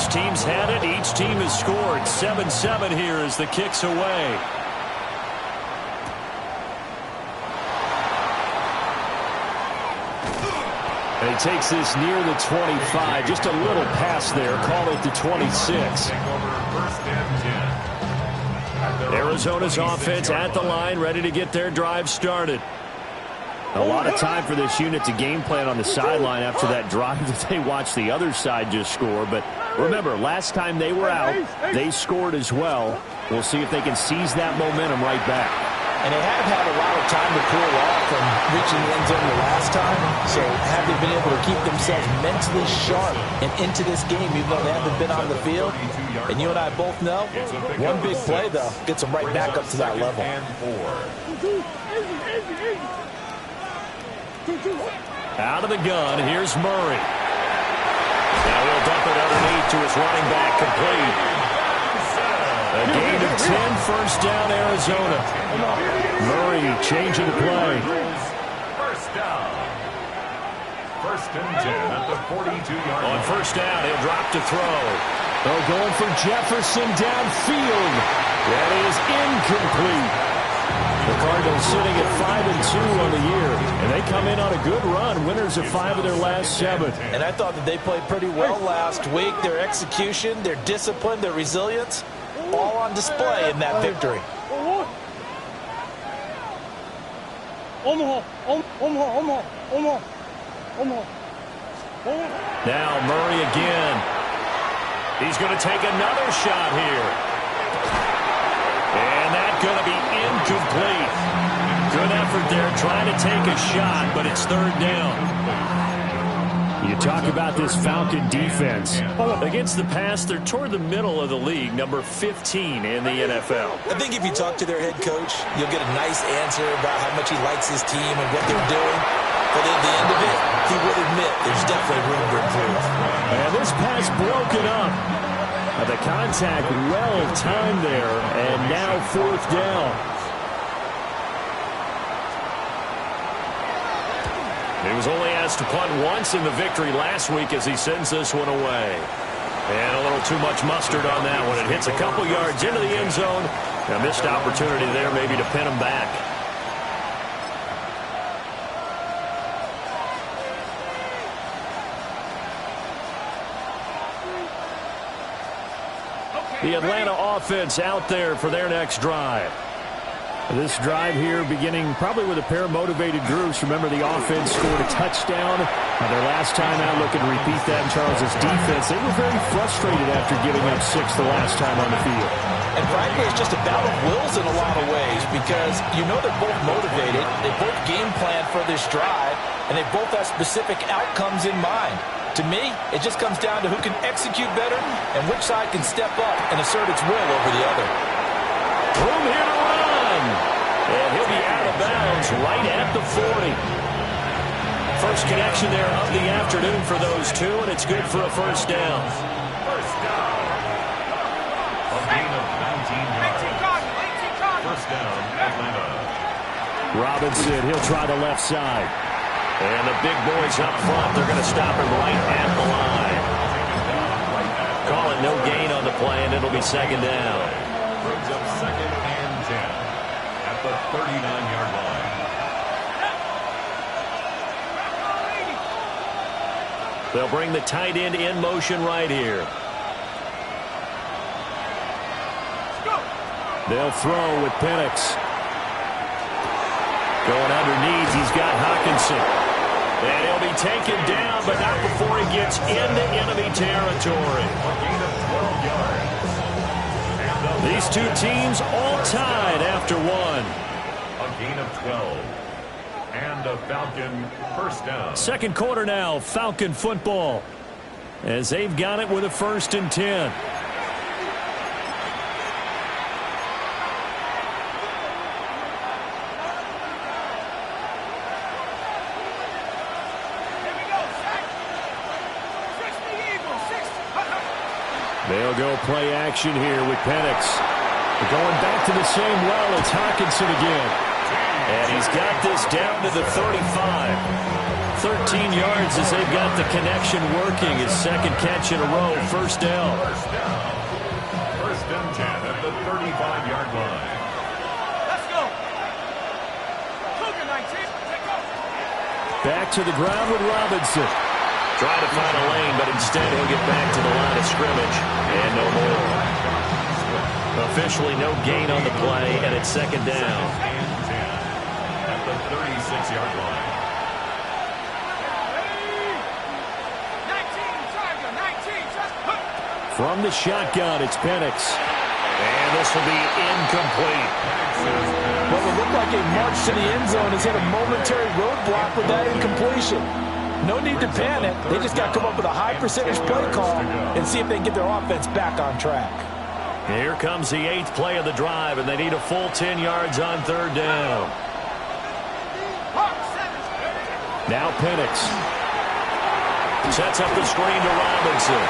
Each team's had it. Each team has scored. 7-7 here as the kick's away. And he takes this near the 25. Just a little pass there. Call it the 26. Arizona's offense at the line, ready to get their drive started. A lot of time for this unit to game plan on the sideline after that drive that they watched the other side just score. But remember, last time they were out, they scored as well. We'll see if they can seize that momentum right back. And they have had a lot of time to cool off from reaching the end zone the last time. So have they been able to keep themselves mentally sharp and into this game, even though they haven't been on the field? And you and I both know, one big play, though, gets them right back up to that level. Out of the gun, here's Murray. Now he'll dump it underneath to his running back, complete. A gain of 10, first down, Arizona. Murray changing the play. First down. First and 10 at the 42-yard line. On first down, he'll drop to throw. They're going for Jefferson downfield. That is incomplete. The Cardinals sitting at 5-2 on the year, and they come in on a good run, winners of 5 of their last 7. And I thought that they played pretty well last week. Their execution, their discipline, their resilience, all on display in that victory. Now Murray again. He's going to take another shot here. And that's going to be incomplete. Good effort there trying to take a shot, but it's third down. You talk about this Falcon defense. Against the pass, they're toward the middle of the league, number 15 in the NFL. I think if you talk to their head coach, you'll get a nice answer about how much he likes his team and what they're doing. But at the end of it, he will admit there's definitely room to improve. And this pass broken up. The contact well timed there, and now fourth down. He was only asked to punt once in the victory last week as he sends this one away. And a little too much mustard on that one. It hits a couple yards into the end zone. A missed opportunity there maybe to pin him back. The Atlanta offense out there for their next drive. This drive here beginning probably with a pair of motivated groups. Remember, the offense scored a touchdown their last time out. Looking to repeat that in Charles's defense. They were very frustrated after giving up 6 the last time on the field. And frankly, it's just a battle of wills in a lot of ways because you know they're both motivated. They both game plan for this drive, and they both have specific outcomes in mind. To me, it just comes down to who can execute better and which side can step up and assert its will over the other. Room here to run. And he'll be out of bounds right at the 40. First connection there of the afternoon for those two, and it's good for a first down. First down. A gain of 19 yards. First down, Atlanta. Robinson, he'll try the left side. And the big boys up front, they're going to stop him right at the line. Call it no gain on the play, and it'll be second down. Brings up second and 10 at the 39-yard line. They'll bring the tight end in motion right here. They'll throw with Penix. Going underneath, he's got Hawkinson. And he'll be taken down, but not before he gets into enemy territory. A gain of 12 yards. These two teams all tied after one. A gain of 12. And a Falcon first down. Second quarter now, Falcon football. As they've got it with a 1st and 10. They'll go play action here with Penix. Going back to the same well, it's Hawkinson again. And he's got this down to the 35. 13 yards as they've got the connection working. His second catch in a row, first down. First and 10 at the 35-yard line. Let's go. Cougar 19. Take off. Back to the ground with Robinson. Trying to find a lane, but instead he'll get back to the line of scrimmage. And no more. Officially no gain on the play, and it's second down. And 10 at the 36-yard line. 19, Charger, 19, just put. From the shotgun, it's Penix. And this will be incomplete. What would look like a march to the end zone has hit a momentary roadblock with that incompletion. No need to panic. They just got to come up with a high percentage play call and see if they can get their offense back on track. Here comes the 8th play of the drive, and they need a full 10 yards on third down. Now Penix sets up the screen to Robinson.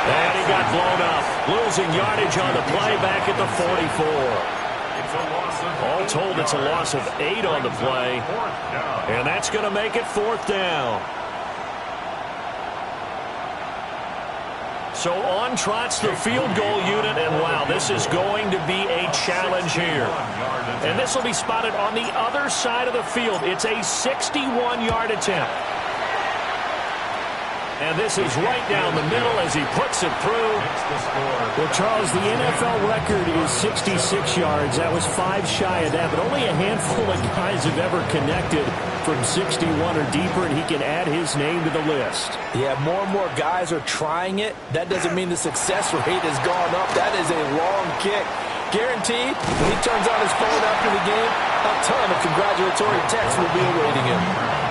And he got blown up. Losing yardage on the play back at the 44. All told, it's a loss of 8 on the play. And that's going to make it fourth down. So on trots the field goal unit, and wow, this is going to be a challenge here. And this will be spotted on the other side of the field. It's a 61-yard attempt. And this is right down the middle as he puts it through. Well, Charles, the NFL record is 66 yards. That was 5 shy of that, but only a handful of guys have ever connected from 61 or deeper, and he can add his name to the list. Yeah, more and more guys are trying it. That doesn't mean the success rate has gone up. That is a long kick. Guaranteed, when he turns on his phone after the game, a ton of congratulatory texts will be awaiting him.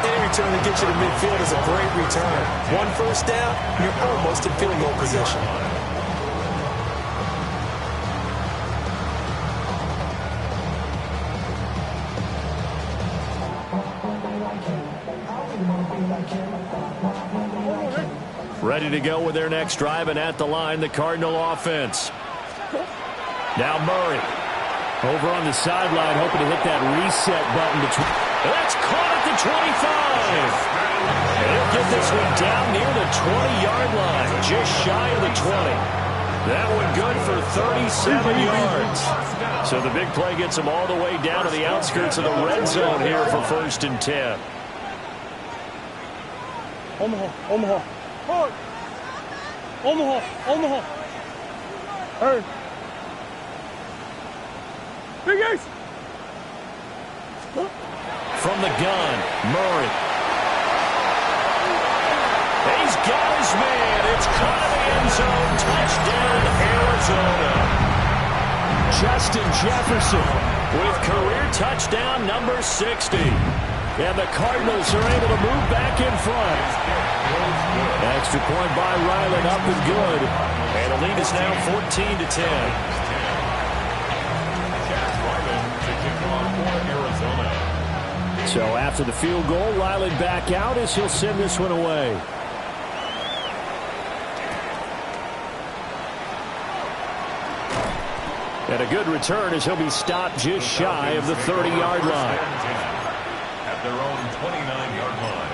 Any return that gets you to midfield is a great return. One first down, you're almost in field goal position. Ready to go with their next drive, and at the line, the Cardinal offense. Now Murray over on the sideline, hoping to hit that reset button. That's caught at the 25. And he'll get this one down near the 20-yard line, just shy of the 20. That one good for 37 yards. So the big play gets him all the way down to the outskirts of the red zone here for first and 10. Omaha, Omaha. Omaha, Omaha. Hey. Big Ace. From the gun, Murray. He's got his man. It's caught in the end zone. Touchdown, Arizona. Justin Jefferson with career touchdown number 60. And the Cardinals are able to move back in front. Extra point by Ryland, up and good. And the lead is now 14-10. So after the field goal, Ryland back out as he'll send this one away. And a good return as he'll be stopped just shy of the 30-yard line. At their own 29-yard line.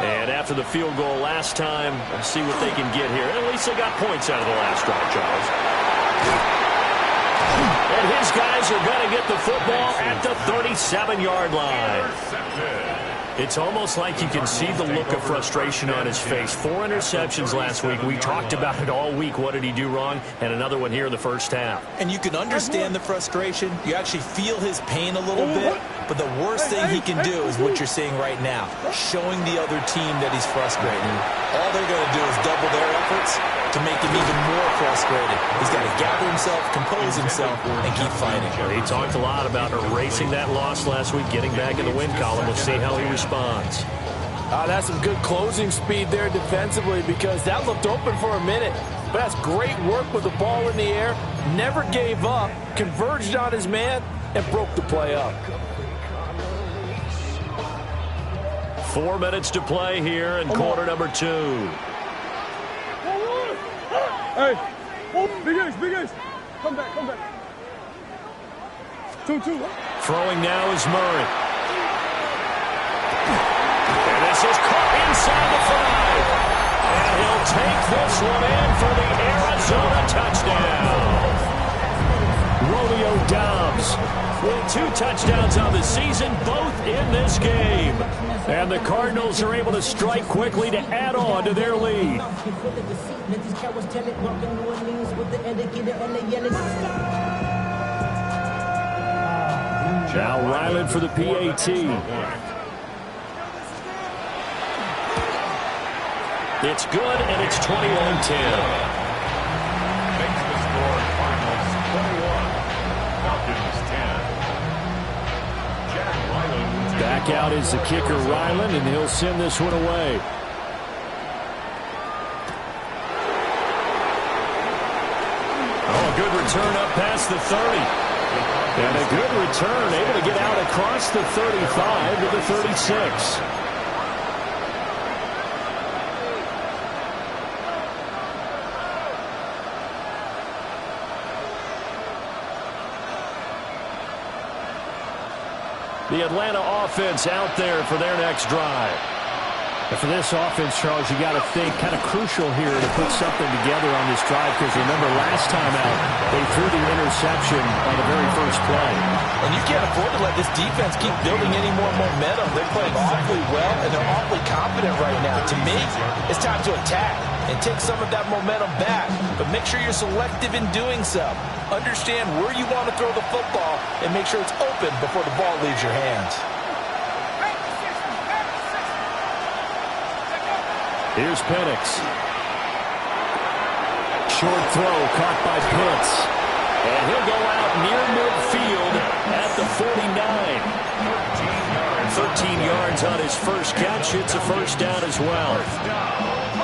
And after the field goal last time, we'll see what they can get here. At least they got points out of the last drive, Charles. And his guys are going to get the football at the 37-yard line. It's almost like you can see the look of frustration on his face. 4 interceptions last week. We talked about it all week. What did he do wrong? And another one here in the first half. And you can understand the frustration. You actually feel his pain a little bit. But the worst thing he can do is what you're seeing right now, showing the other team that he's frustrated. All they're going to do is double their efforts to make him even more frustrated. He's got to gather himself, compose himself, and keep fighting. He talked a lot about erasing that loss last week, getting back in the win column. We'll see how he responds. That's some good closing speed there defensively, because that looked open for a minute. But that's great work with the ball in the air. Never gave up, converged on his man, and broke the play up. 4 minutes to play here in quarter number 2. Hey, oh, Big Ace, Big Ace. Come back, come back. 2-2. Throwing now is Murray. And this is caught inside the 5. And he'll take this one in for the Arizona touchdown. Romeo Doubs with 2 touchdowns on the season, both in this game. And the Cardinals are able to strike quickly to add on to their lead. Now Ryland for the PAT. It's good, and it's 21-10. Makes the score finals 21. Falcons 10. Jack Ryland. Back out is the kicker, Ryland, and he'll send this one away. Oh, a good return up past the 30. And a good return, able to get out across the 35 to the 36. The Atlanta offense out there for their next drive. And for this offense, Charles, you got to think kind of crucial here to put something together on this drive, because remember last time out they threw the interception on the very first play. And you can't afford to let this defense keep building any more momentum. They're playing awfully well, and they're awfully confident right now. To me, it's time to attack and take some of that momentum back. But make sure you're selective in doing so. Understand where you want to throw the football and make sure it's open before the ball leaves your hands. Here's Penix. Short throw caught by Pitts. And he'll go out near midfield at the 49. 13 yards on his first catch. It's a first down as well.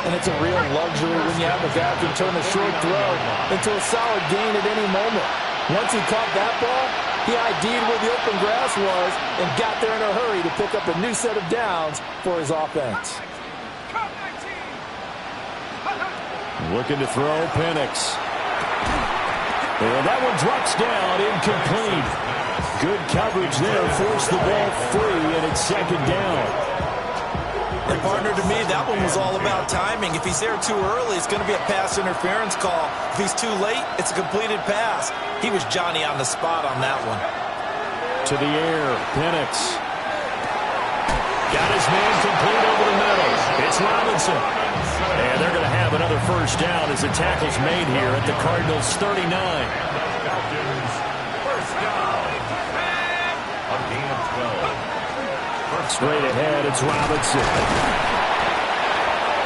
And it's a real luxury when you have a guy who can turn a short throw into a solid gain at any moment. Once he caught that ball, he ID'd where the open grass was and got there in a hurry to pick up a new set of downs for his offense. Looking to throw, Penix. And that one drops down, incomplete. Good coverage there, forced the ball free, and it's second down. And partner, to me, that one was all about timing. If he's there too early, it's going to be a pass interference call. If he's too late, it's a completed pass. He was Johnny on the spot on that one. To the air, Penix. Got his man complete over the middle. It's Robinson. And they're going to have another first down as the tackle's made here at the Cardinals' 39. Falcons first down. A gain of 12. Straight ahead, it's Robinson.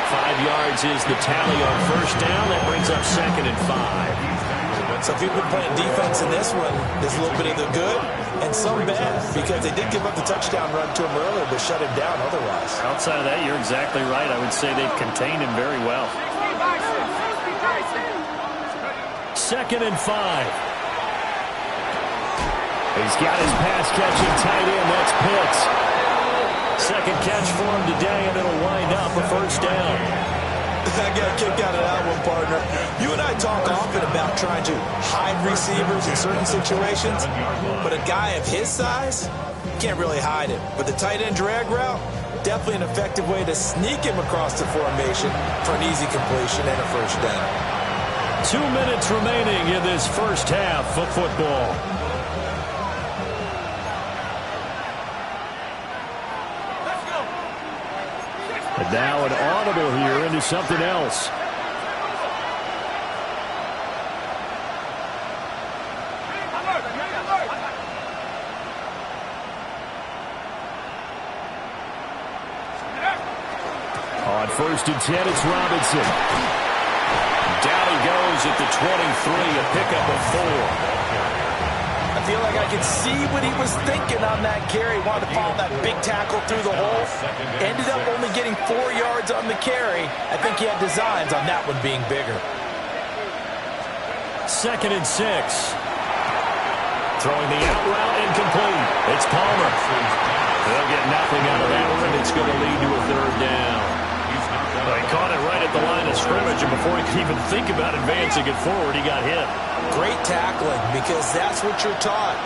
5 yards is the tally on first down. That brings up second and 5. So if you've been playing defense in this one, there's a little bit of the good and some bad, because they did give up the touchdown run to him earlier, but shut him down otherwise. Outside of that, you're exactly right. I would say they've contained him very well. Second and 5. He's got his pass-catching tight end. That's Pitts. Second catch for him today, and it'll wind up a first down. I got a kick out of that one, partner. You and I talk often about trying to hide receivers in certain situations, but a guy of his size can't really hide it. But the tight end drag route, definitely an effective way to sneak him across the formation for an easy completion and a first down. 2 minutes remaining in this first half of football. And now an audible here into something else. On first and 10, it's Robinson. Down he goes at the 23, a pickup of 4. I feel like I could see what he was thinking on that carry. Wanted to follow that big tackle through the hole. Ended up only getting 4 yards on the carry. I think he had designs on that one being bigger. Second and 6. Throwing the out route incomplete. It's Palmer. They'll get nothing out of that one. It's going to lead to a third down. He caught it right at the line of scrimmage, and before he could even think about advancing it forward, he got hit. Great tackling, because that's what you're taught.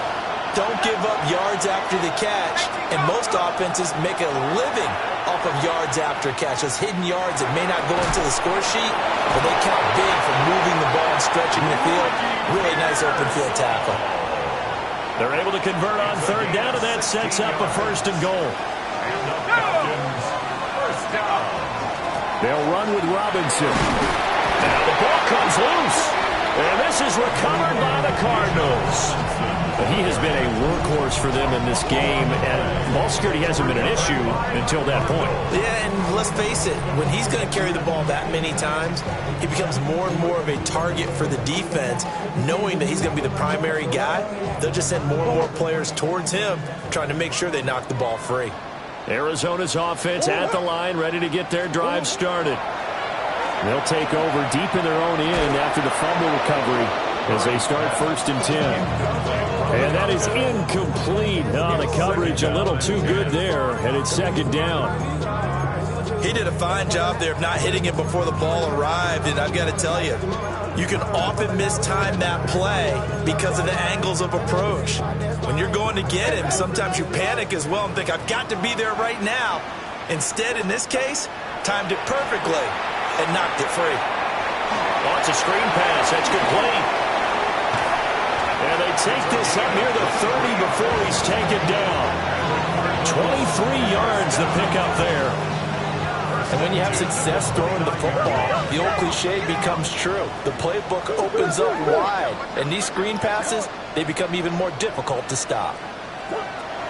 don't give up yards after the catch, and most offenses make a living off of yards after catch. Those hidden yards that may not go into the score sheet, but they count big for moving the ball and stretching the field. Really nice open field tackle. They're able to convert on third down, and that sets up a 1st and goal. And the Falcons, first down. They'll run with Robinson. Now the ball comes loose. And this is recovered by the Cardinals. He has been a workhorse for them in this game, and ball security hasn't been an issue until that point. Yeah, and let's face it, when he's going to carry the ball that many times, he becomes more and more of a target for the defense, knowing that he's going to be the primary guy. They'll just send more and more players towards him, trying to make sure they knock the ball free. Arizona's offense at the line, ready to get their drive started. They'll take over deep in their own end after the fumble recovery as they start 1st and 10. And that is incomplete. Oh, the coverage a little too good there, and it's 2nd down. He did a fine job there of not hitting him before the ball arrived, and I've got to tell you, you can often mistime that play because of the angles of approach. When you're going to get him, sometimes you panic as well and think, I've got to be there right now. Instead, in this case, timed it perfectly and knocked it free. Oh, it's a screen pass. That's complete. And they take this up near the 30 before he's taken down. 23 yards the pickup there. And when you have success throwing the football, the old cliche becomes true. The playbook opens up wide, and these screen passes, they become even more difficult to stop.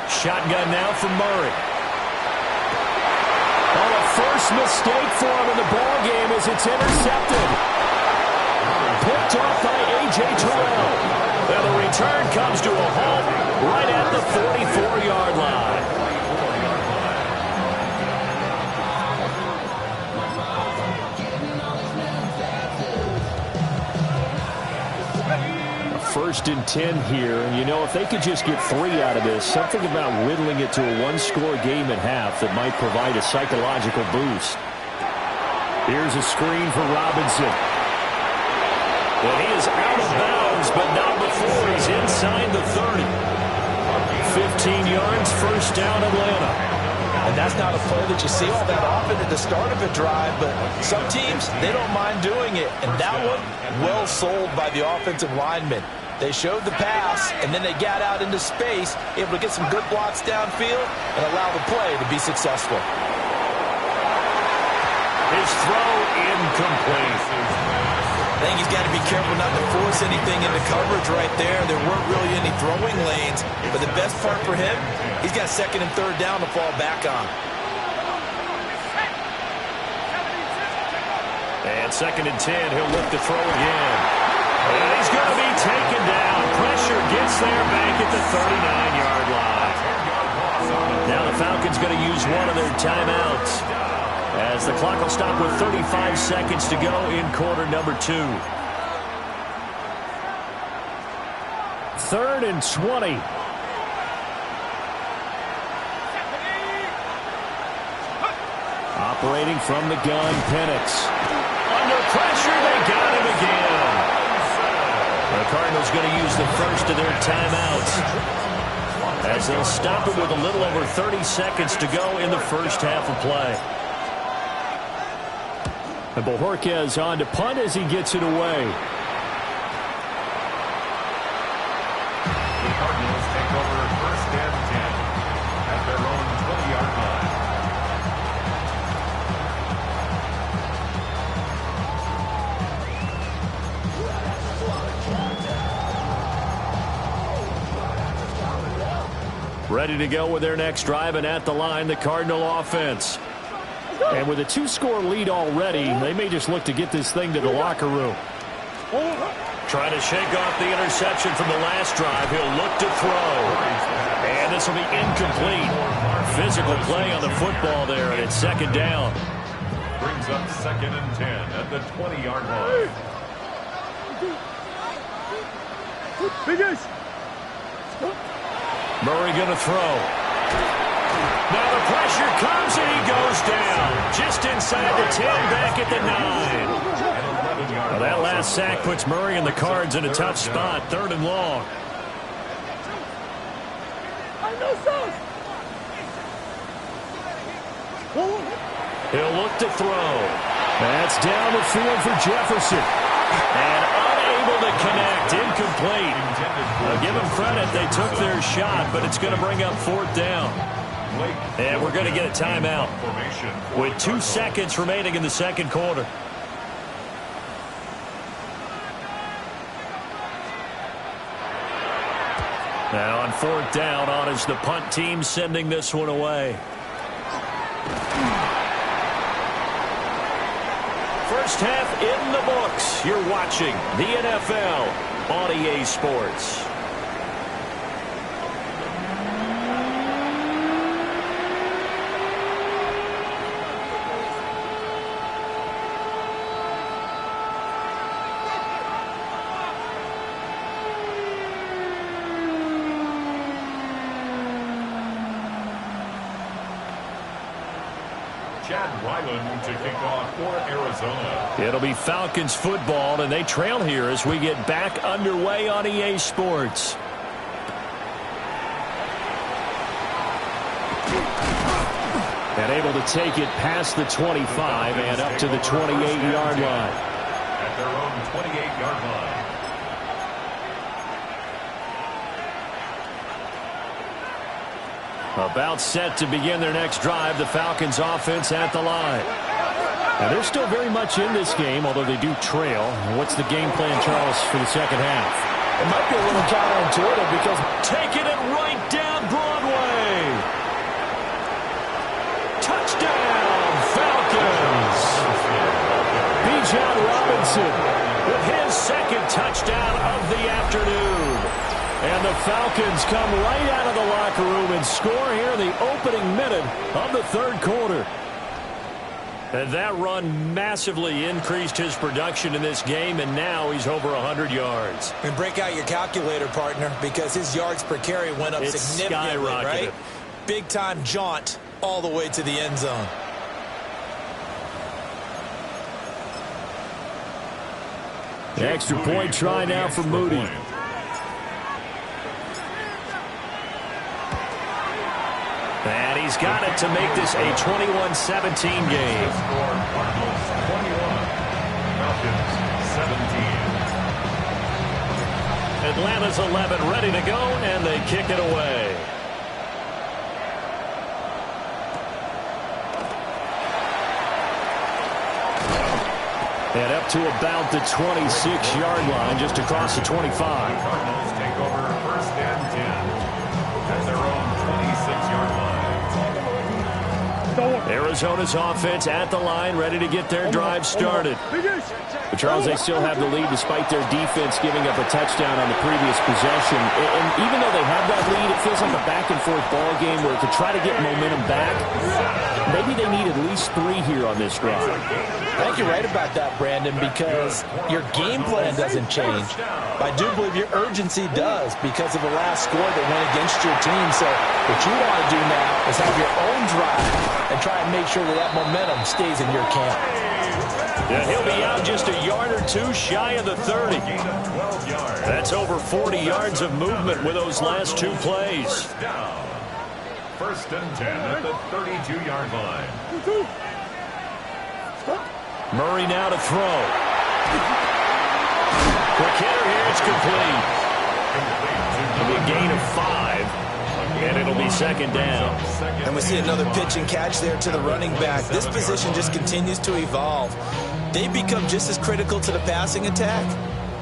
Shotgun now from Murray. Oh, a first mistake for him in the ball game as it's intercepted. Picked off by A.J. Terrell. And the return comes to a halt right at the 44-yard line. First and 10 here, and you know, if they could just get 3 out of this, something about whittling it to a 1-score game at half that might provide a psychological boost. Here's a screen for Robinson. And he is out of bounds, but not before he's inside the 30. 15 yards, 1st down, Atlanta. And that's not a play that you see all that often at the start of a drive, but some teams, they don't mind doing it. And that one, well sold by the offensive lineman. They showed the pass, and then they got out into space, able to get some good blocks downfield and allow the play to be successful. His throw incomplete. I think he's got to be careful not to force anything into coverage right there. There weren't really any throwing lanes, but the best part for him, he's got 2nd and 3rd down to fall back on. And 2nd and 10, he'll look to throw again. And he's going to be taken down. Pressure gets there back at the 39-yard line. Now the Falcons going to use one of their timeouts, as the clock will stop with 35 seconds to go in quarter number 2. 3rd and 20. Operating from the gun, Penix. Under pressure, they got him again. The Cardinals going to use the first of their timeouts, as they'll stop it with a little over 30 seconds to go in the first half of play. And Bojorquez on to punt as he gets it away. The Cardinals take over 1st and 10 at their own 20-yard line. Ready to go with their next drive, and at the line, the Cardinal offense. And with a 2-score lead already, they may just look to get this thing to the locker room. Trying to shake off the interception from the last drive. He'll look to throw. And this will be incomplete. Physical play on the football there, and it's 2nd down. Brings up 2nd and 10 at the 20-yard line. Biglew. Murray going to throw. Now the pressure comes, and he goes down. Just inside the 10, back at the 9. Well, that last sack puts Murray and the Cards in a tough spot, 3rd and long. He'll look to throw. That's down the field for Jefferson. And unable to connect. Incomplete. I'll give them credit. They took their shot, but it's going to bring up 4th down. And we're going to get a timeout with 2 seconds remaining in the second quarter. Now on 4th down, on is the punt team sending this one away. First half in the books. You're watching the NFL on EA Sports. To kick off for Arizona. It'll be Falcons football, and they trail here as we get back underway on EA Sports. And able to take it past the 25 and up to the 28-yard line. At their own 28-yard line. About set to begin their next drive, the Falcons offense at the line. Now they're still very much in this game, although they do trail. What's the game plan, Charles, for the second half? It might be a little counterintuitive because taking it right down Broadway. Touchdown, Falcons. Bijan Robinson with his second touchdown of the afternoon. And the Falcons come right out of the locker room and score here in the opening minute of the third quarter. And that run massively increased his production in this game, and now he's over 100 yards. And break out your calculator, partner, because his yards per carry went up significantly, right? Big-time jaunt all the way to the end zone. The extra point try now for Moody. And he's got it to make this a 21-17 game. Cardinals 21, Falcons 17. Atlanta's 11 ready to go, and they kick it away. And up to about the 26-yard line, just across the 25. The Cardinals take over 1st and 10 at their own 26-yard line. Arizona's offense at the line, ready to get their drive started. But Charles, they still have the lead despite their defense giving up a touchdown on the previous possession. And even though they have that lead, it feels like a back-and-forth ball game where to try to get momentum back, maybe they need at least 3 here on this drive. I think you're right about that, Brandon, because your game plan doesn't change. I do believe your urgency does because of the last score that went against your team. So what you want to do now is have your own drive and try and make sure that that momentum stays in your camp. Yeah, he'll be out just a yard or 2 shy of the 30. That's over 40 yards of movement with those last 2 plays. 1st and 10 at the 32-yard line. Murray now to throw. Quick hitter here, it's complete. It'll be a gain of 5, and it'll be 2nd down. And we see another pitch and catch there to the running back. This position just continues to evolve. They become just as critical to the passing attack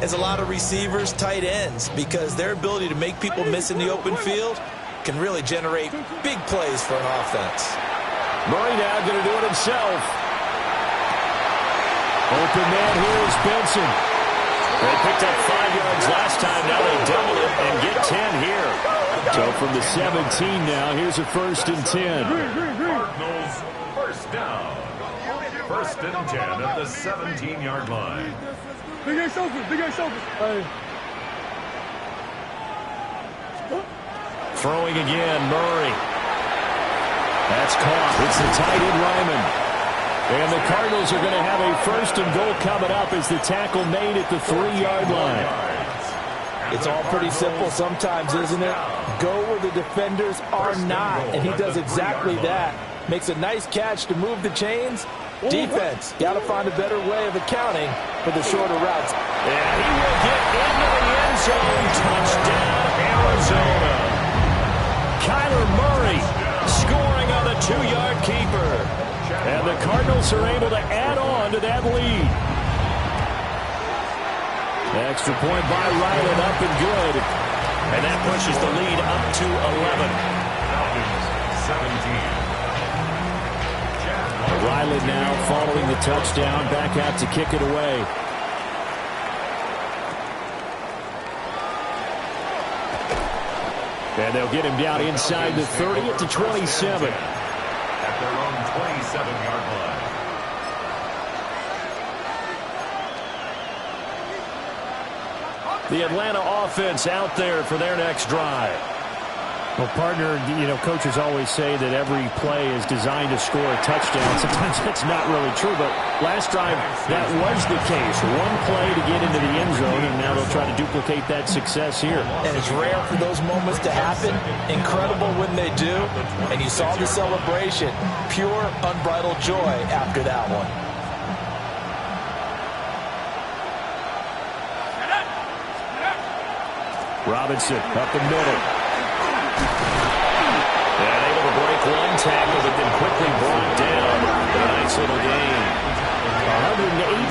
as a lot of receivers, tight ends, because their ability to make people miss in the open field can really generate big plays for an offense. Murray now going to do it himself. Open man here is Benson. They picked up 5 yards last time. Now they double it and get 10 here. So from the 17 now, here's a 1st and 10. Cardinals 1st down. 1st and 10 at the 17-yard line. Big A Sophie, Big A Sophie. Throwing again, Murray. That's caught. It's the tight end, Ryman. And the Cardinals are going to have a 1st and goal coming up as the tackle made at the 3-yard line. It's all pretty simple sometimes, isn't it? Go where the defenders are not, and he does exactly that. Makes a nice catch to move the chains. Defense, got to find a better way of accounting for the shorter routes. And he will get into the end zone. Touchdown, Arizona. Kyler Murray scoring on the 2-yard keeper. And the Cardinals are able to add on to that lead. Extra point by Ryland, up and good. And that pushes the lead up to 11. Ryland now following the touchdown, back out to kick it away. And they'll get him down inside the 30 at the 27. At their own 27-yard line. The Atlanta offense out there for their next drive. Well, partner, coaches always say that every play is designed to score a touchdown. Sometimes that's not really true, but last drive, that was the case. One play to get into the end zone, and now they'll try to duplicate that success here. And it's rare for those moments to happen. Incredible when they do. And you saw the celebration. Pure, unbridled joy after that one. Robinson up the middle. And able to break one tackle, but then quickly brought down. A nice little gain.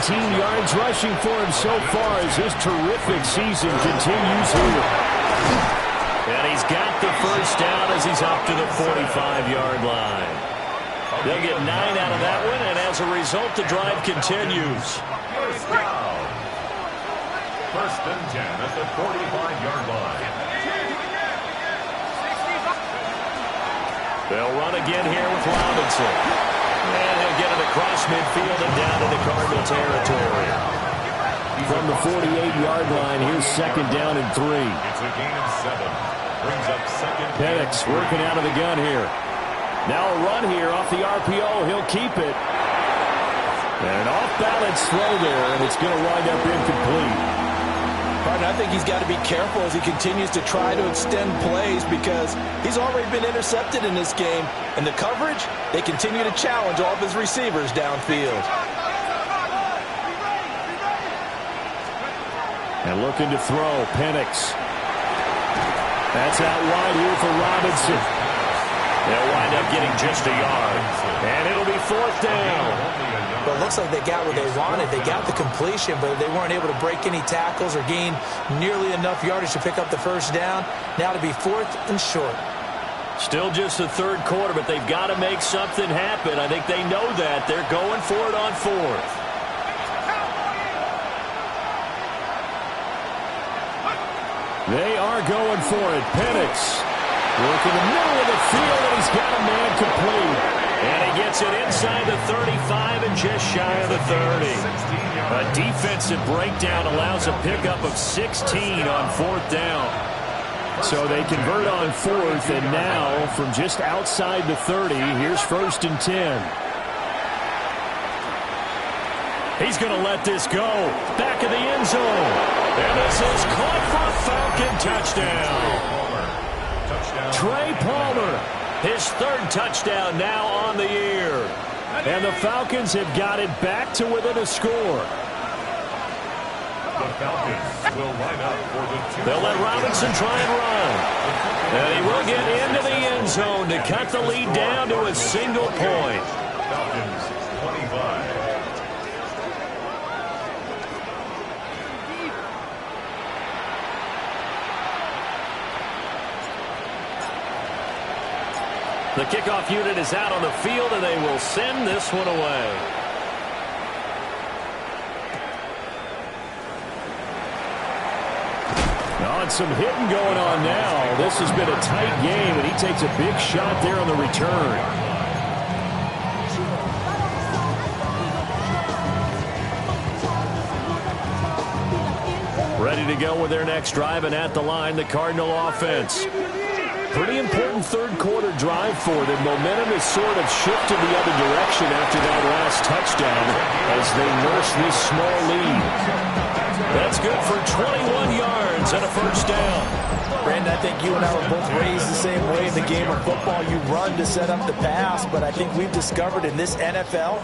118 yards rushing for him so far as his terrific season continues here. And he's got the first down as he's up to the 45-yard line. They'll get 9 out of that one, and as a result, the drive continues. First and 10 at the 45-yard line. They'll run again here with Robinson. And he'll get it across midfield and down into Cardinal territory. From the 48-yard line, here's second down and 3. It's a gain of 7. Brings up second. Penix working out of the gun here. Now a run here off the RPO. He'll keep it. And an off-balance throw there, and it's going to wind up incomplete. Partner, I think he's got to be careful as he continues to try to extend plays because he's already been intercepted in this game. And the coverage, they continue to challenge all of his receivers downfield. And looking to throw, Penix. That's out wide here for Robinson. They'll wind up getting just a yard. And it'll be fourth down. But it looks like they got what they wanted. They got the completion, but they weren't able to break any tackles or gain nearly enough yardage to pick up the first down. Now to be fourth and short. Still just the third quarter, but they've got to make something happen. I think they know that. They're going for it on fourth. They are going for it. Penix work in the middle of the field, and he's got a man complete. And he gets it inside the 35 and just shy of the 30. A defensive breakdown allows a pickup of 16 on fourth down. So they convert on fourth, and now from just outside the 30, here's first and 10. He's going to let this go. Back of the end zone. And this is caught for a Falcon touchdown. Trey Palmer, his third touchdown now on the year. And the Falcons have got it back to within a score. The Falcons will line up for the 2. They'll let Robinson try and run. And he will get into the end zone to cut the lead down to a single point. Falcons 25. The kickoff unit is out on the field, and they will send this one away. On some hitting going on now. This has been a tight game, and he takes a big shot there on the return. Ready to go with their next drive, and at the line, the Cardinal offense. Pretty important third quarter drive for them. Momentum has sort of shifted the other direction after that last touchdown as they nurse this small lead. That's good for 21 yards. yards and a first down. Brandon, I think you and I were both raised the same way in the game of football. You run to set up the pass, but I think we've discovered in this NFL,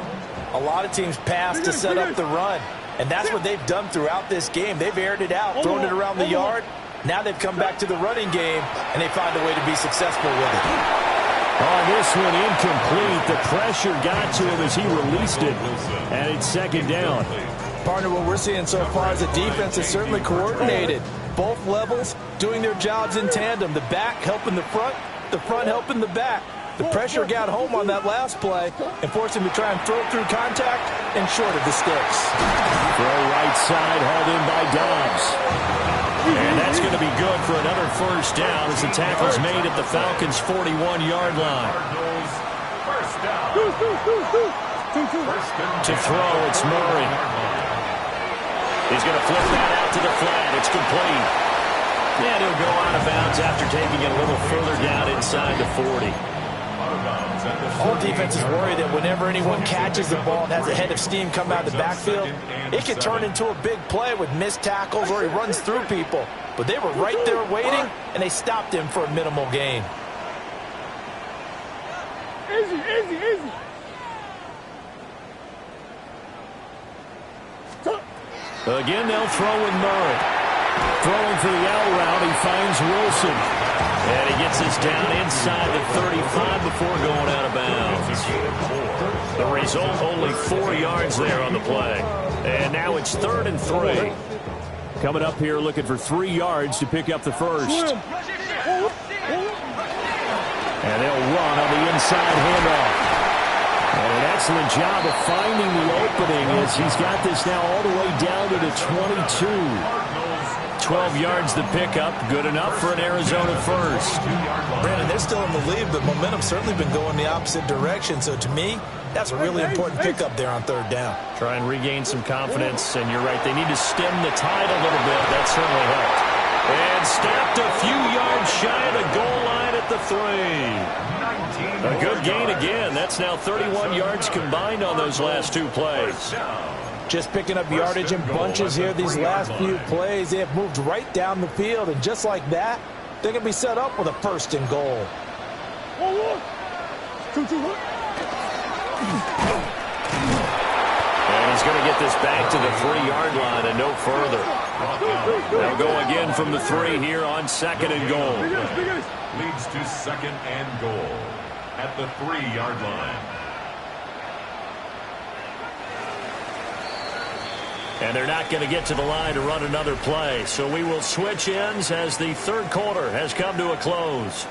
a lot of teams pass to set up the run. And that's what they've done throughout this game. They've aired it out, thrown it around the yard. Now they've come back to the running game, and they find a way to be successful with it. Oh, this one incomplete. The pressure got to him as he released it, and it's second down. Partner, what we're seeing so far is the defense is certainly coordinated. Both levels doing their jobs in tandem. The back helping the front helping the back. The pressure got home on that last play and forced him to try and throw through contact and short of the sticks. Throw right side, hauled in by Dobbs. And that's going to be good for another first down as the tackle's made at the Falcons' 41-yard line. To throw, it's Murray. He's going to flip that out to the flat. It's complete. And he'll go out of bounds after taking it a little further down inside the 40. All defenses worry that whenever anyone catches the ball and has a head of steam come out of the backfield, it can turn into a big play with missed tackles or he runs through people. But they were right there waiting, and they stopped him for a minimal gain. Easy, easy, easy. Again, they'll throw with Murray. Throwing for the out route, he finds Wilson. And he gets this down inside the 35 before going out of bounds. The result, only 4 yards there on the play. And now it's 3rd and 3. Coming up here looking for 3 yards to pick up the first. And they'll run on the inside handoff. And an excellent job of finding the opening as he's got this now all the way down to the 22. 12 yards the pickup, good enough for an Arizona first. Brandon, they're still in the lead, but momentum's certainly been going the opposite direction. So to me, that's a really important pickup there on 3rd down. Try and regain some confidence, and you're right, they need to stem the tide a little bit. That certainly helped. And stopped a few yards shy of the goal line at the 3. A good gain again. That's now 31 yards combined on those last 2 plays. Just picking up yardage in bunches here these last few plays. They have moved right down the field, and just like that, they're going to be set up with a 1st and goal. 2-2. And he's going to get this back to the 3-yard line and no further. They'll go again from the 3 here on 2nd and goal. Leads to 2nd and goal at the 3-yard line. And they're not going to get to the line to run another play. So we will switch ends as the 3rd quarter has come to a close.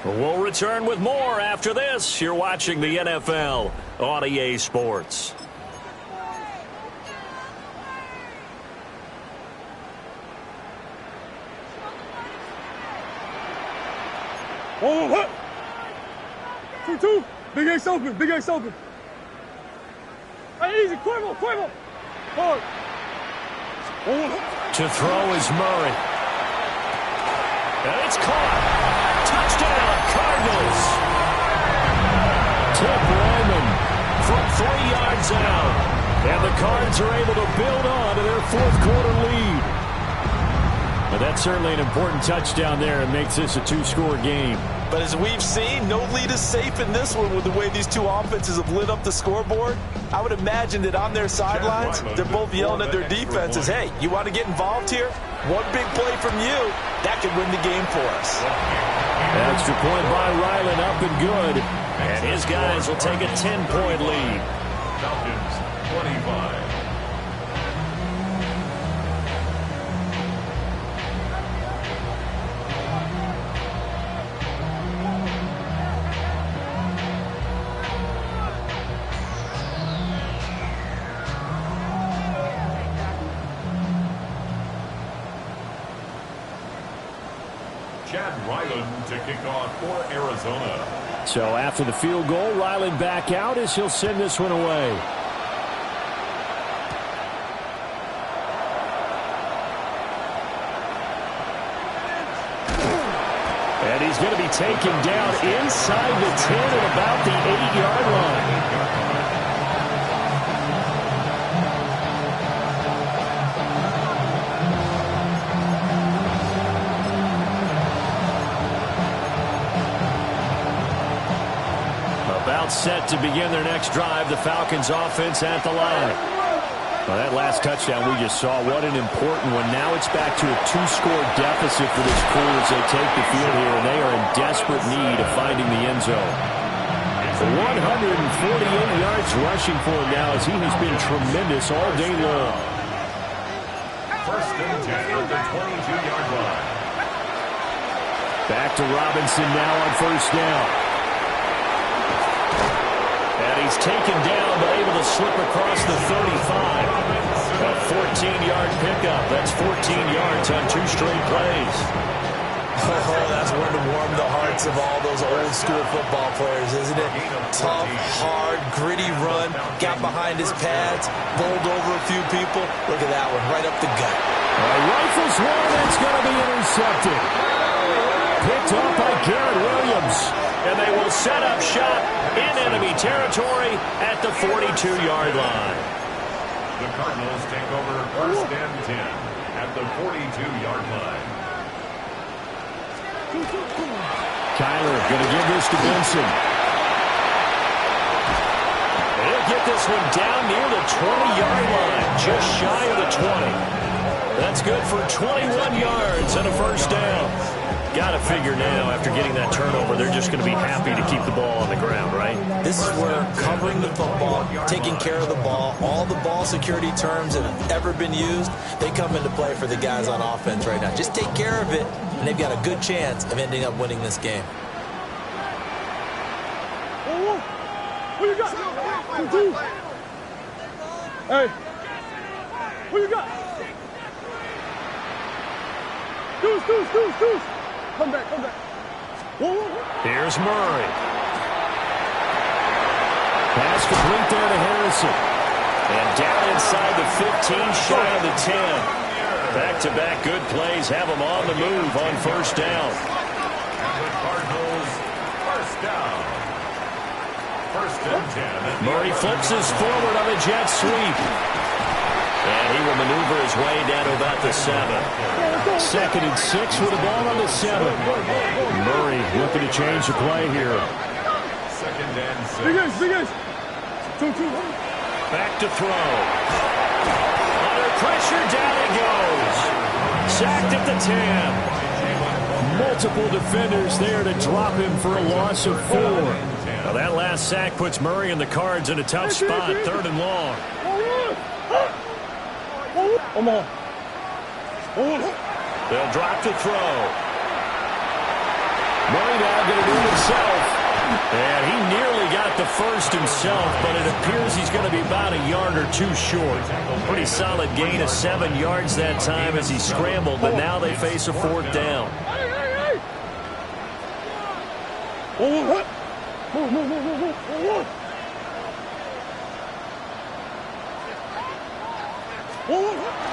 We'll return with more after this. You're watching the NFL on EA Sports. Oh, 2-2. Big X open. Big X open. Hey, easy. Cuervo. Hard. To throw is Murray. And it's caught. Touchdown, Cardinals. Tip Wyman from 3 yards out. And the Cards are able to build on to their 4th quarter lead. But that's certainly an important touchdown there and makes this a 2-score game. But as we've seen, no lead is safe in this one with the way these two offenses have lit up the scoreboard. I would imagine that on their sidelines, they're both yelling at their defenses, hey, you want to get involved here? One big play from you, that could win the game for us. Extra point by Ryland, up and good. And his guys will take a 10-point lead. Falcons 25. Ryland to kick off for Arizona. So after the field goal, Ryland back out as he'll send this one away. And he's going to be taken down inside the 10 at about the 8-yard line. about set to begin their next drive. The Falcons offense at the line. Well, that last touchdown we just saw, what an important one. Now it's back to a 2-score deficit for this crew as they take the field here, and they are in desperate need of finding the end zone. 148 yards rushing for him now as he has been tremendous all day long. First and 10 at the 22-yard line. Back to Robinson now on first down. And he's taken down but able to slip across the 35. A 14-yard pickup. That's 14 yards on 2 straight plays. Oh, that's one to warm the hearts of all those old-school football players, isn't it? Tough, hard, gritty run. Got behind his pads, bowled over a few people. Look at that one, right up the gut. Rifles one, that's going to be intercepted. Picked off by Garrett Williams. And they will set up shop in enemy territory at the 42-yard line. The Cardinals take over first and 10 at the 42-yard line. Kyler going to give this to Benson. He'll get this one down near the 20-yard line, just shy of the 20. That's good for 21 yards and a first down. Got to figure now, after getting that turnover, they're just going to be happy to keep the ball on the ground, right? This is where covering the football, taking care of the ball, all the ball security terms that have ever been used, they come into play for the guys on offense right now. Just take care of it, and they've got a good chance of ending up winning this game. Who you got? Hey. Who you got? Deuce. Come back. Whoa. Here's Murray. Pass complete there to Harrison. And down inside the 15, shy of the 10. Back-to-back good plays have them on the move on first down. And the Cardinals first down. First and 10. Murray flips us forward on a jet sweep. And he will maneuver his way down to about the 7. 2nd and 6 with the ball on the 7. Murray looking to change the play here. 2nd and 6. Big Ace. 2. Back to throw. Under pressure, down he goes. Sacked at the 10. Multiple defenders there to drop him for a loss of 4. Now that last sack puts Murray and the Cards in a tough spot, 3rd and long. Come on. They'll drop to throw. Murray now going to do it himself. And he nearly got the first himself, but it appears he's going to be about a yard or 2 short. Pretty solid gain of 7 yards that time as he scrambled, but now they face a 4th down.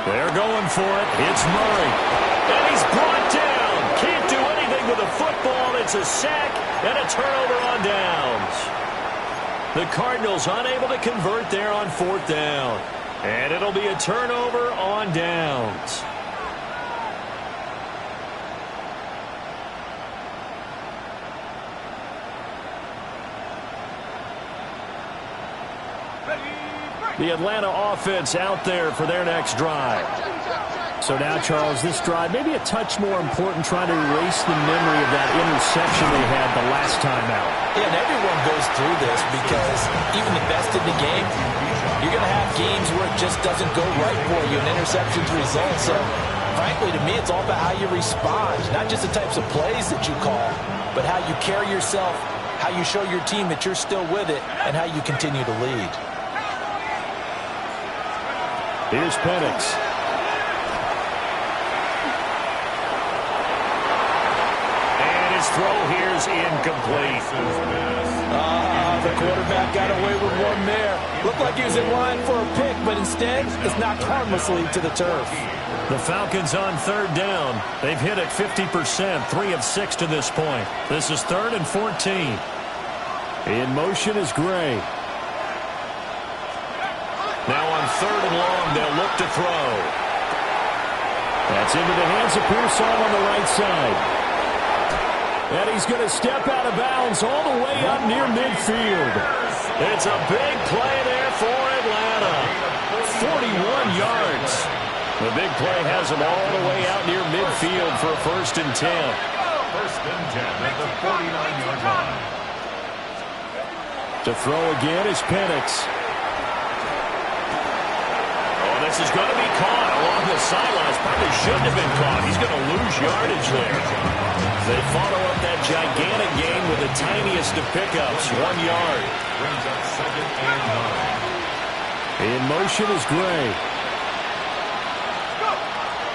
They're going for it. It's Murray. And he's brought down. Can't do anything with the football. It's a sack and a turnover on downs. The Cardinals unable to convert there on 4th down. And it'll be a turnover on downs. The Atlanta offense out there for their next drive. So now, Charles, this drive maybe a touch more important, trying to erase the memory of that interception they had the last time out. Yeah, and everyone goes through this because even the best in the game, you're going to have games where it just doesn't go right for you and interceptions result. So, frankly, to me, it's all about how you respond, not just the types of plays that you call, but how you carry yourself, how you show your team that you're still with it, and how you continue to lead. Here's Penix. And his throw here's incomplete. The quarterback got away with one there. Looked like he was in line for a pick, but instead it's knocked harmlessly to the turf. The Falcons on 3rd down. They've hit it 50%, 3 of 6 to this point. This is 3rd and 14. In motion is Gray. Now on 3rd and long, they'll look to throw. That's into the hands of Pearsall on the right side. And he's going to step out of bounds all the way up near midfield. It's a big play there for Atlanta. 41 yards. The big play has him all the way out near midfield for a 1st and 10. 1st and 10 at the 49-yard line. To throw again is Penix. Oh, this is going to be caught along the sidelines. Probably shouldn't have been caught. He's going to lose yardage there. They follow up that gigantic gain with the tiniest of pickups, 1 yard. Brings up 2nd and 9. In motion is Gray.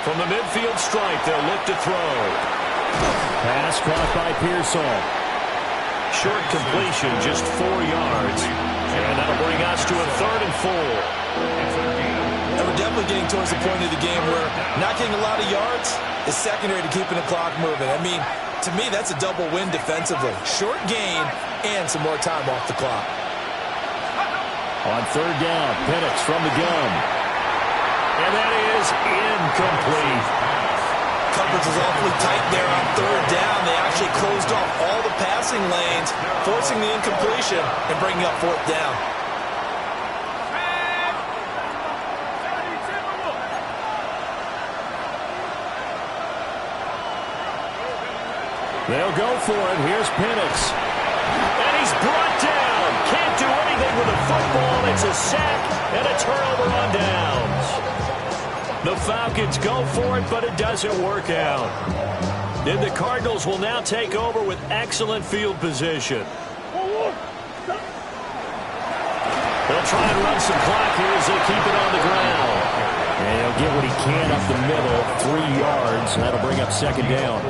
From the midfield stripe, they'll look to throw. Pass caught by Pearsall. Short completion, just 4 yards. And that'll bring us to a 3rd and 4. And we're definitely getting towards the point of the game where not getting a lot of yards is secondary to keeping the clock moving. I mean, to me, that's a double win defensively. Short gain and some more time off the clock. On 3rd down, Penix from the gun. And that is incomplete. Coverage was awfully tight there on 3rd down. They actually closed off all the passing lanes, forcing the incompletion and bringing up 4th down. They'll go for it. Here's Penix. And he's brought down. Can't do anything with the football. It's a sack and a turnover on downs. The Falcons go for it, but it doesn't work out. Then the Cardinals will now take over with excellent field position. They'll try and run some clock here as they keep it on the ground. And he'll get what he can up the middle, 3 yards, and that'll bring up 2nd down.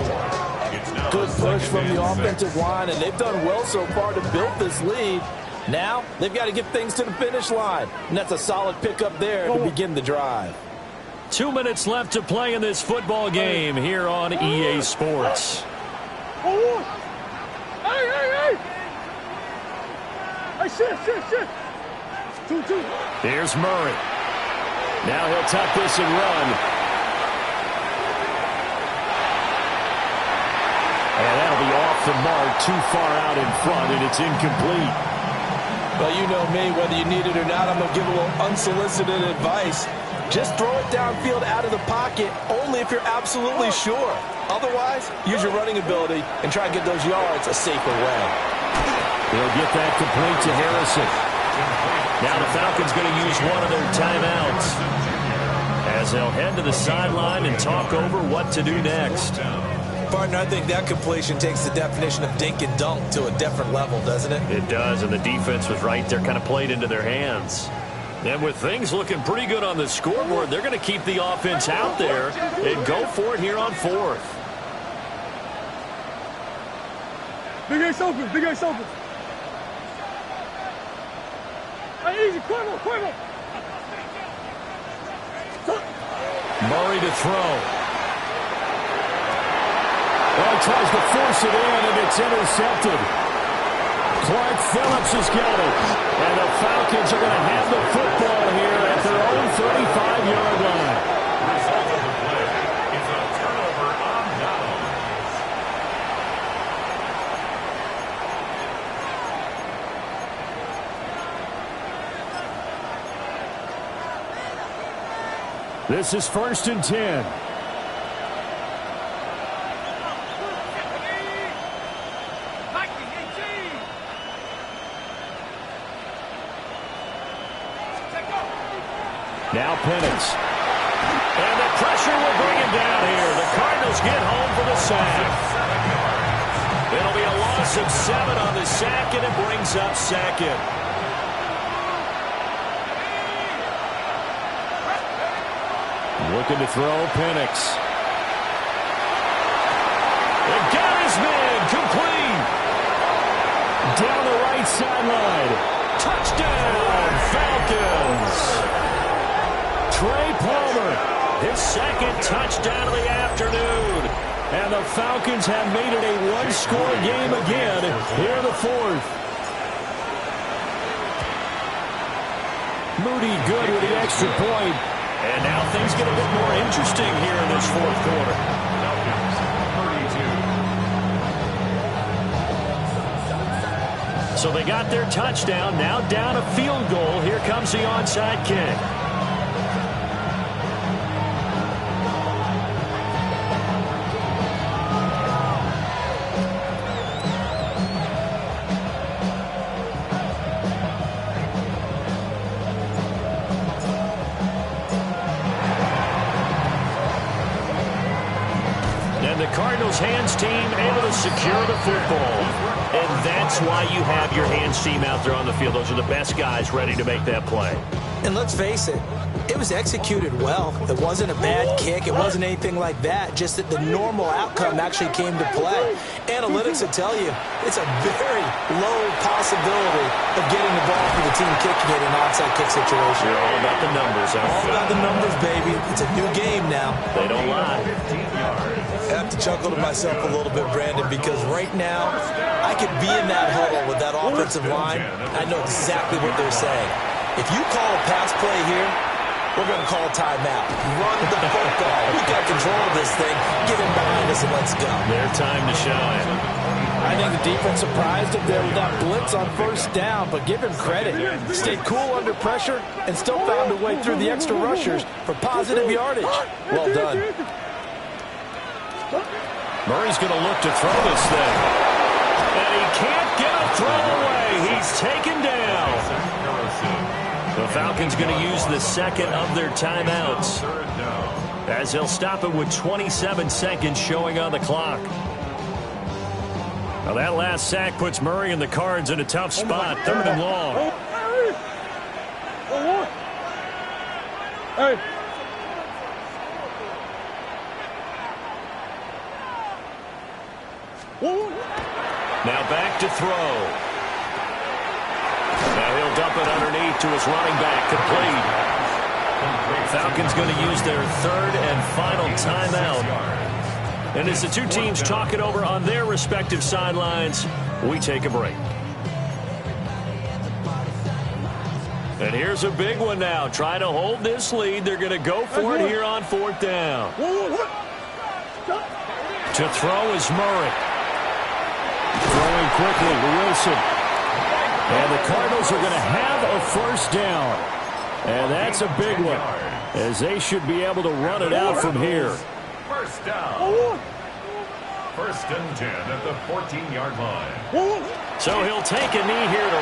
Good push from the offensive line, and they've done well so far to build this lead. Now, they've got to get things to the finish line, and that's a solid pickup there to begin the drive. 2 minutes left to play in this football game here on EA Sports. Hey! Hey, shit. 2-2. Here's Murray. Now he'll tuck this and run. And that'll be off the mark, too far out in front, and it's incomplete. Well, you know me, whether you need it or not, I'm going to give a little unsolicited advice. Just throw it downfield out of the pocket, only if you're absolutely sure. Otherwise, use your running ability and try and get those yards a safer way. They'll get that complete to Harrison. Now the Falcons going to use one of their timeouts as they'll head to the sideline and talk over what to do next. Partner, I think that completion takes the definition of dink and dunk to a different level, doesn't it? It does, and the defense was right there, kind of played into their hands. And with things looking pretty good on the scoreboard, they're going to keep the offense out there and go for it here on 4th. Big Ace open. Hey, easy, Cuervo. Murray to throw. Well, tries to force it in, and it's intercepted. Clark Phillips has got it. And the Falcons are going to have the football here at their own 35-yard line. Result of the play is a turnover on downs. This is 1st and 10. Now Penix. And the pressure will bring him down here. The Cardinals get home for the sack. It'll be a loss of 7 on the sack, and it brings up 2nd. Looking to throw, Penix. And got his man, complete. Down the right sideline. Touchdown, Falcons. Trey Palmer, his 2nd touchdown of the afternoon. And the Falcons have made it a one-score game again here in the 4th. Moody good with the extra point. And now things get a bit more interesting here in this 4th quarter. Falcons 32. So they got their touchdown. Now down a field goal. Here comes the onside kick. And the Cardinals hands team able to secure the football. And that's why you have your hands team out there on the field. Those are the best guys ready to make that play. And let's face it, it was executed well. It wasn't a bad kick. It wasn't anything like that. Just that the normal outcome actually came to play. Analytics will tell you it's a very low possibility of getting the ball for the team kicking it in an onside kick situation. They're all about the numbers. All about the numbers, baby. It's a new game now. They don't lie. I have to chuckle to myself a little bit, Brandon, because right now I could be in that huddle with that offensive line. I know exactly what they're saying. If you call a pass play here, we're going to call a timeout. Run the football. We got control of this thing. Get him behind us and let's go. Their time to shine. I think the defense surprised him there with that blitz on first down, but give him credit. Stayed cool under pressure and still found a way through the extra rushers for positive yardage. Well done. Murray's going to look to throw this thing. And he can't get a throw away. He's taken down. The Falcons going to use the second of their timeouts, as they'll stop it with 27 seconds showing on the clock. Now that last sack puts Murray and the Cards in a tough spot. 3rd and long. Hey. Now back to throw. Now he'll dump it underneath to his running back. Complete. Falcons going to use their 3rd and final timeout. And as the two teams talk it over on their respective sidelines, we take a break. And here's a big one now. Trying to hold this lead. They're going to go for it here on 4th down. To throw is Murray. Throwing quickly to Wilson. And the Cardinals are going to have a 1st down. And that's a big one, as they should be able to run it out from here. 1st down. 1st and 10 at the 14-yard line. So he'll take a knee here to